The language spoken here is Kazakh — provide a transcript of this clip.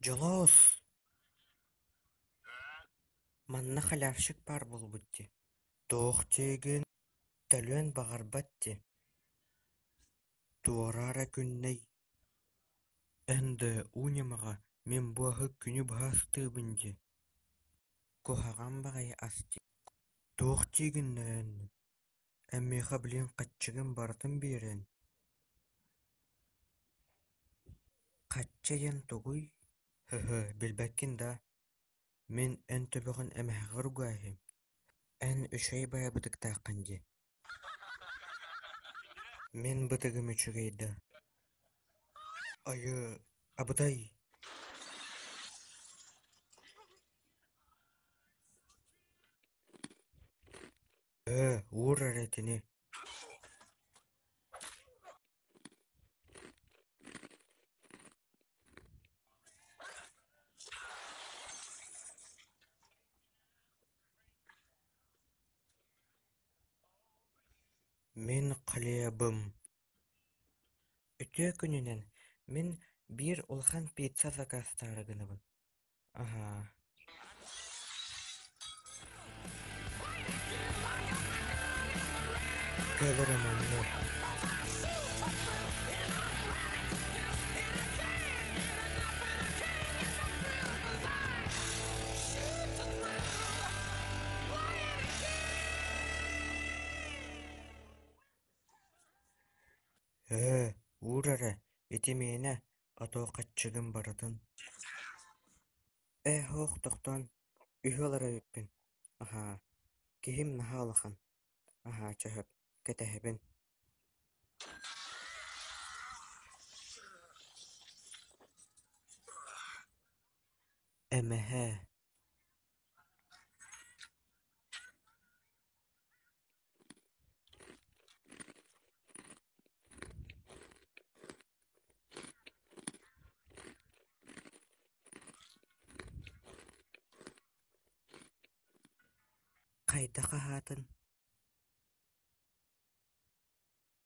Жолоос, манна халявшык бар булбутти. Тоох тиеген төлөн бағарбатти. Туорара күнней. Энді унемаға мен буахы күні баастыбынди. Кохаган бағай асти. Тоох тиеген нән. Әммеха білен қатчыгын бартын берен. Қатчайын тұғый. Білбәккен да. Мен ән төбіғін әмәғыр ұғайым. Ән үшай бая бұдықта қанди. Мен бұдығым үшігейді. Айы, абыдай. Ур әретіні. Мен қалиябым. Үтө күнінен мен бір олхан пицца закастары гыныбын. Ага. Көлірім анны. Ур әрі, етемейіне атоо қатчыгын барытын. Хоқ тоқтан, үйелері өппін. Ага, кехим наха алахан. Ага, чахып, кәтәхебін. Әмәхә. Қайда қағатын?